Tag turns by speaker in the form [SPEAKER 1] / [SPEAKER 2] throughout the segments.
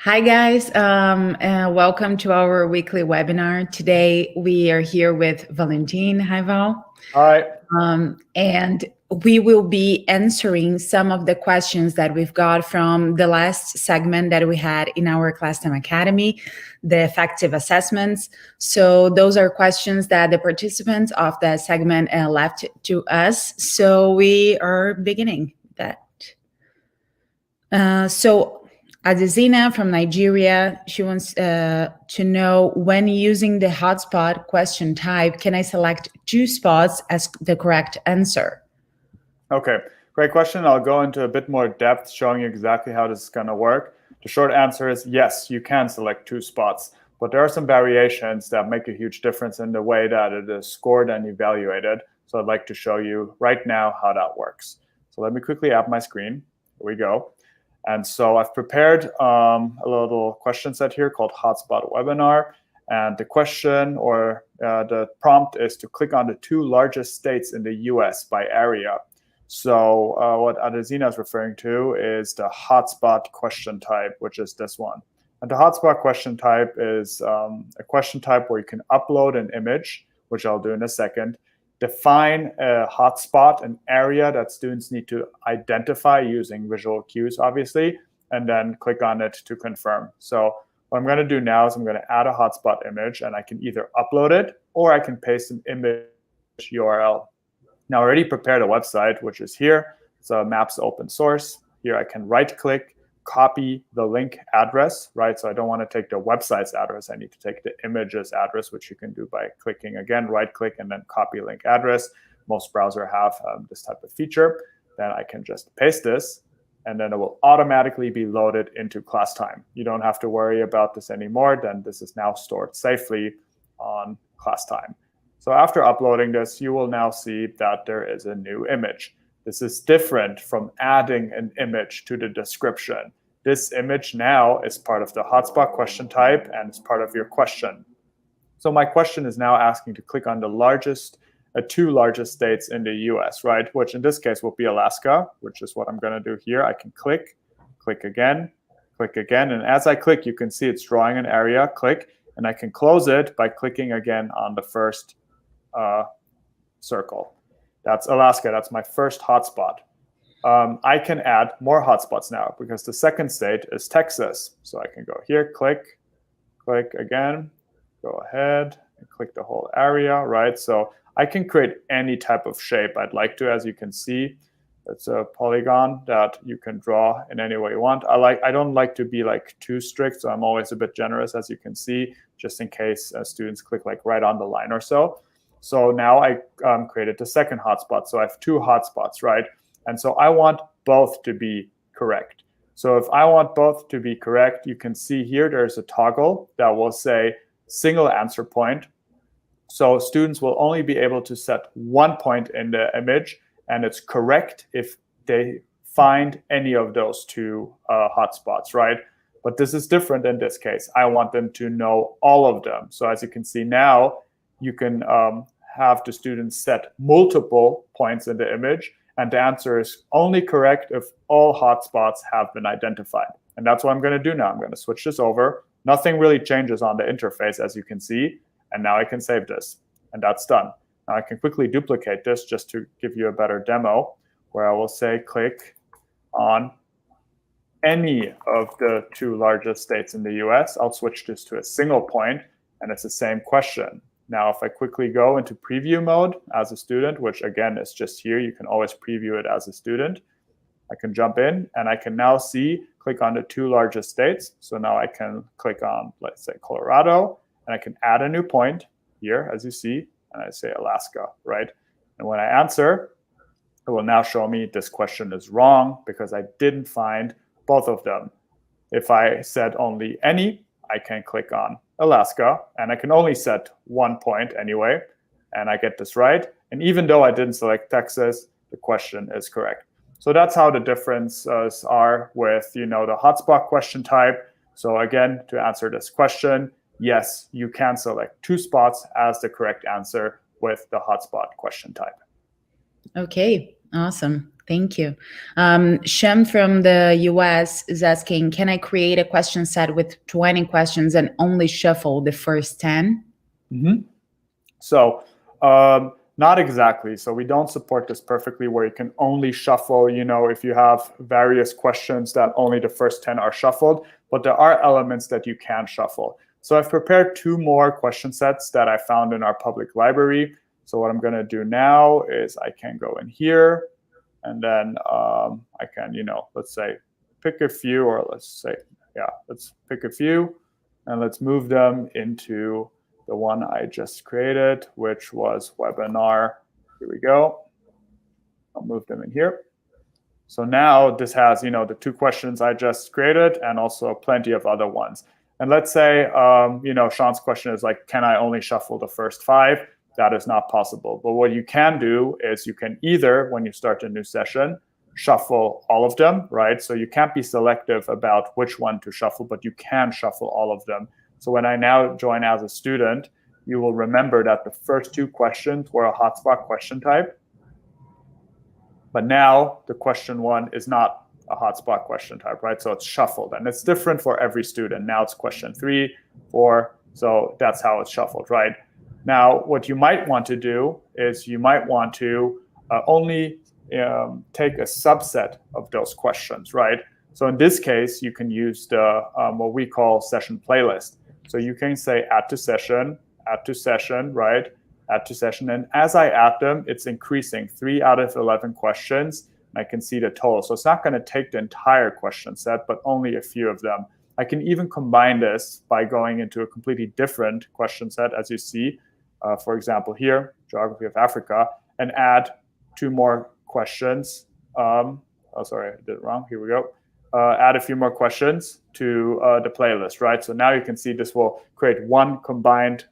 [SPEAKER 1] Hi, guys. Welcome to our weekly webinar. Today, we are here with Valentine. Hi, Val.
[SPEAKER 2] Hi.
[SPEAKER 1] And we will be answering some of the questions that we've got from the last segment that we had in our Classtime Academy, the effective assessments. So those are questions that the participants of the segment left to us. So we are beginning that. So Adesina from Nigeria, she wants to know, when using the hotspot question type, can I select 2 spots as the correct answer?
[SPEAKER 2] Okay, great question. I'll go into a bit more depth showing you exactly how this is going to work. The short answer is yes, you can select 2 spots, but there are some variations that make a huge difference in the way that it is scored and evaluated. So I'd like to show you right now how that works. So let me quickly add my screen. Here we go. And so I've prepared a little question set here called Hotspot Webinar. And the question or the prompt is to click on the 2 largest states in the US by area. So what Adesina is referring to is the hotspot question type, which is this one. And the hotspot question type is a question type where you can upload an image, which I'll do in a second, define a hotspot, an area that students need to identify using visual cues, obviously, and then click on it to confirm. So what I'm going to do now is I'm going to add a hotspot image, and I can either upload it or I can paste an image URL. Now, I already prepared a website, which is here. So Maps open source. Here I can right-click, copy the link address, right? So I don't want to take the website's address. I need to take the image's address, which you can do by clicking again, right-click, and then copy link address. Most browsers have this type of feature. Then I can just paste this, and then it will automatically be loaded into Classtime. You don't have to worry about this anymore. Then this is now stored safely on Classtime. So after uploading this, you will now see that there is a new image. This is different from adding an image to the description. This image now is part of the hotspot question type and it's part of your question. So my question is now asking to click on the 2 largest states in the US, right? Which in this case will be Alaska, which is what I'm going to do here. I can click again. And as I click, you can see it's drawing an area, click, and I can close it by clicking again on the first circle. That's Alaska. That's my first hotspot. I can add more hotspots now because the second state is Texas. So I can go here, click again, go ahead and click the whole area, right? So I can create any type of shape I'd like to. As you can see, it's a polygon that you can draw in any way you want. I don't like to be like too strict, so I'm always a bit generous, as you can see, just in case students click like right on the line or so. So now I created the second hotspot. So I have 2 hotspots, right? And so I want both to be correct. So if I want both to be correct, you can see here there's a toggle that will say single answer point. So students will only be able to set 1 point in the image, and it's correct if they find any of those 2 hotspots, right? But this is different in this case. I want them to know all of them. So as you can see now, you can have the students set multiple points in the image, and the answer is only correct if all hotspots have been identified. And that's what I'm going to do now. I'm going to switch this over. Nothing really changes on the interface, as you can see, and now I can save this, and that's done. Now I can quickly duplicate this just to give you a better demo, where I will say click on any of the 2 largest states in the US. I'll switch this to a single point, and it's the same question. Now, if I quickly go into preview mode as a student, which again is just here, you can always preview it as a student. I can jump in and I can now click on the 2 largest states. So now I can click on, let's say, Colorado, and I can add a new point here, as you see, and I say Alaska, right? And when I answer, it will now show me this question is wrong because I didn't find both of them. If I said only any, I can click on Alaska, and I can only set 1 point anyway, and I get this right. And even though I didn't select Texas, the question is correct. So that's how the differences are with the hotspot question type. So again, to answer this question, yes, you can select 2 spots as the correct answer with the hotspot question type.
[SPEAKER 1] Okay, awesome. Thank you. Shem from the US is asking, can I create a question set with 20 questions and only shuffle the first 10?
[SPEAKER 2] Mm-hmm. So not exactly. So we don't support this perfectly where you can only shuffle, if you have various questions that only the first 10 are shuffled, but there are elements that you can shuffle. So I've prepared 2 more question sets that I found in our public library. So what I'm going to do now is I can go in here and then I can, let's say pick a few, or let's pick a few and let's move them into the one I just created, which was webinar. Here we go. I'll move them in here. So now this has, the 2 questions I just created and also plenty of other ones. And let's say, Sean's question is like, can I only shuffle the first 5? That is not possible. But what you can do is you can either, when you start a new session, shuffle all of them, right? So you can't be selective about which one to shuffle, but you can shuffle all of them. So when I now join as a student, you will remember that the first 2 questions were a hotspot question type. But now the question 1 is not a hotspot question type, right? So it's shuffled, and it's different for every student. Now it's question 3, 4, so that's how it's shuffled, right? Now, what you might want to do is you might want to only take a subset of those questions, right? So in this case, you can use the what we call session playlist. So you can say add to session, right? Add to session. And as I add them, it's increasing 3 out of 11 questions. And I can see the total. So it's not going to take the entire question set, but only a few of them. I can even combine this by going into a completely different question set, as you see. For example, here, Geography of Africa, and add 2 more questions. Oh, sorry, I did it wrong. Here we go. Add a few more questions to the playlist, right? So now you can see this will create one combined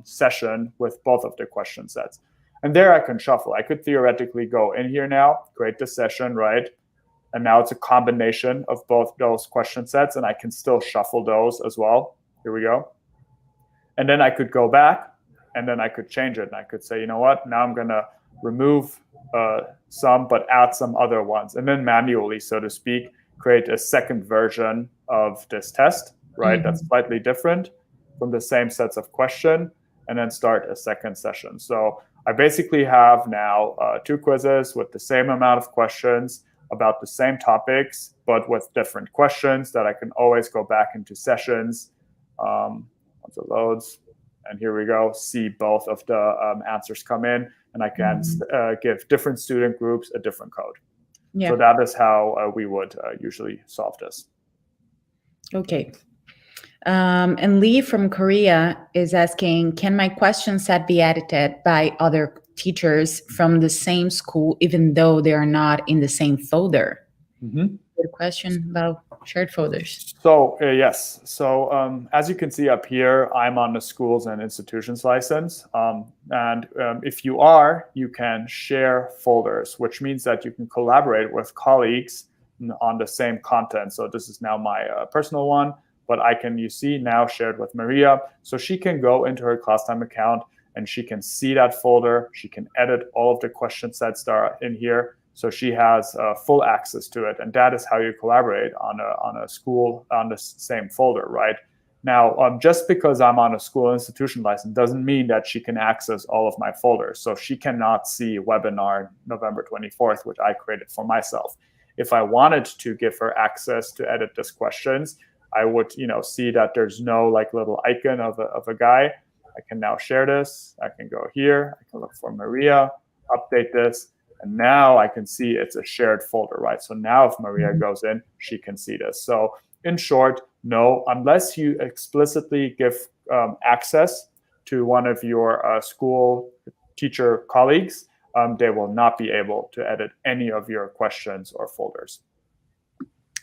[SPEAKER 2] session with both of the question sets. And there I can shuffle. I could theoretically go in here now, create the session, right? And now it's a combination of both those question sets, and I can still shuffle those as well. Here we go. And then I could go back, and then I could change it. And I could say, you know what? Now I'm going to remove some, but add some other ones. And then manually, so to speak, create a second version of this test, right? That's slightly different from the same sets of question, and then start a second session. So I basically have now 2 quizzes with the same amount of questions about the same topics, but with different questions that I can always go back into sessions once it loads. And here we go, see both of the answers come in, and I can give different student groups a different code. Yeah. So that is how we would usually solve this.
[SPEAKER 1] Okay. And Lee from Korea is asking, can my question set be edited by other teachers from the same school, even though they are not in the same folder? Good question about shared folders.
[SPEAKER 2] So yes. So as you can see up here, I'm on the schools and institutions license. And if you are, you can share folders, which means that you can collaborate with colleagues on the same content. So this is now my personal one, but I can, you see, now shared with Maria. So she can go into her Classtime account and she can see that folder. She can edit all of the question sets that are in here. So she has full access to it, and that is how you collaborate on a school on the same folder, right? Now, just because I'm on a school institution license doesn't mean that she can access all of my folders. So she cannot see webinar November 24th, which I created for myself. If I wanted to give her access to edit these questions, I would, see that there's no like little icon of a guy. I can now share this. I can go here. I can look for Maria, update this. And now I can see it's a shared folder, right? So now if Maria goes in, she can see this. So in short, no, unless you explicitly give access to one of your school teacher colleagues, they will not be able to edit any of your questions or folders.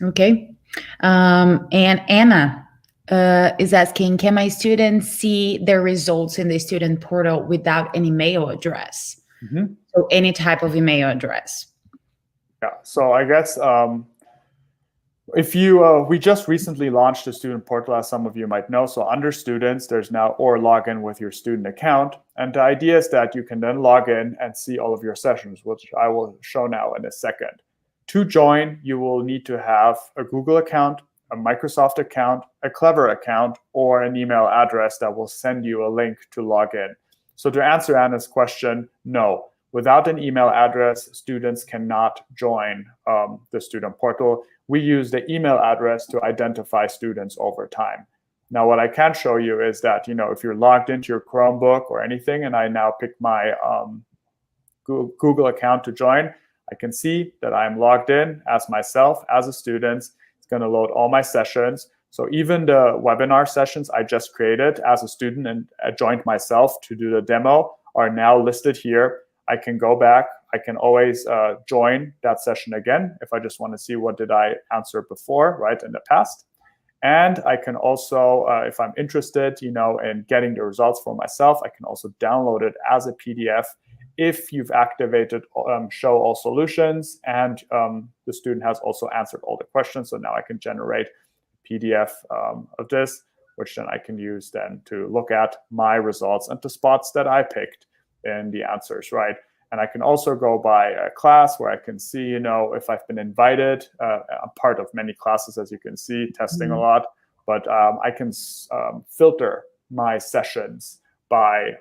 [SPEAKER 1] Okay. And Anna is asking, can my students see their results in the student portal without any email address? So any type of email address.
[SPEAKER 2] Yeah, so I guess If you, we just recently launched a student portal, as some of you might know. So under students, there's now or log in with your student account. And the idea is that you can then log in and see all of your sessions, which I will show now in a second. To join, you will need to have a Google account, a Microsoft account, a Clever account, or an email address that will send you a link to log in. So to answer Anna's question, no. Without an email address, students cannot join the student portal. We use the email address to identify students over time. Now, what I can show you is that, if you're logged into your Chromebook or anything, and I now pick my Google account to join, I can see that I'm logged in as myself, as a student. It's going to load all my sessions. So even the webinar sessions I just created as a student and joined myself to do the demo are now listed here. I can go back. I can always join that session again if I just want to see what did I answer before, right, in the past. And I can also, if I'm interested, in getting the results for myself, I can also download it as a PDF if you've activated Show All Solutions and the student has also answered all the questions. So now I can generate a PDF of this, which then I can use then to look at my results and the spots that I picked in the answers, right? And I can also go by a class where I can see, if I've been invited. I'm part of many classes, as you can see, testing a lot. But I can filter my sessions by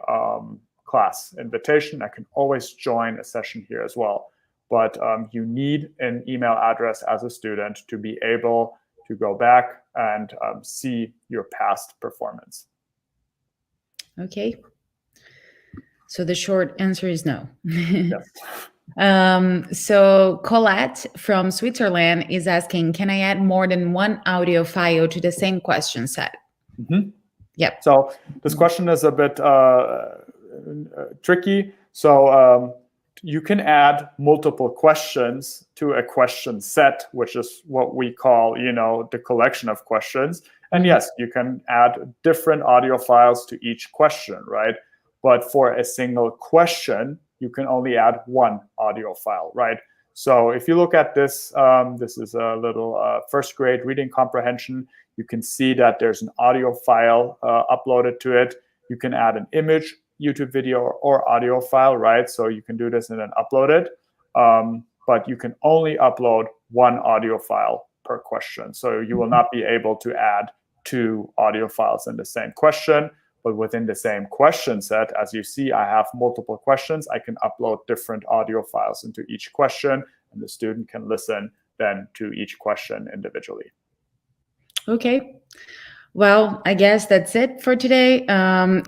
[SPEAKER 2] class invitation. I can always join a session here as well. But you need an email address as a student to be able to go back and see your past performance.
[SPEAKER 1] Okay. So the short answer is no.
[SPEAKER 2] Yes.
[SPEAKER 1] So Colette from Switzerland is asking, can I add more than one audio file to the same question set?
[SPEAKER 2] Mm-hmm.
[SPEAKER 1] Yep.
[SPEAKER 2] So this question is a bit tricky. So you can add multiple questions to a question set, which is what we call, the collection of questions. And yes, you can add different audio files to each question, right? But for a single question, you can only add one audio file, right? So if you look at this, this is a little first grade reading comprehension. You can see that there's an audio file uploaded to it. You can add an image, YouTube video, or audio file, right? So you can do this and then upload it. But you can only upload one audio file per question. So you will not be able to add two audio files in the same question. But within the same question set, as you see, I have multiple questions. I can upload different audio files into each question, and the student can listen then to each question individually.
[SPEAKER 1] Okay. Well, I guess that's it for today.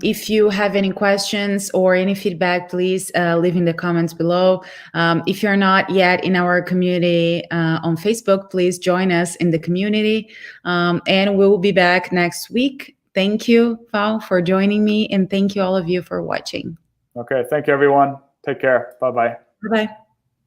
[SPEAKER 1] If you have any questions or any feedback, please leave in the comments below. If you're not yet in our community on Facebook, please join us in the community. And we will be back next week. Thank you, Val, for joining me. And thank you all of you for watching.
[SPEAKER 2] Okay. Thank you, everyone. Take care. Bye-bye.
[SPEAKER 1] Bye-bye.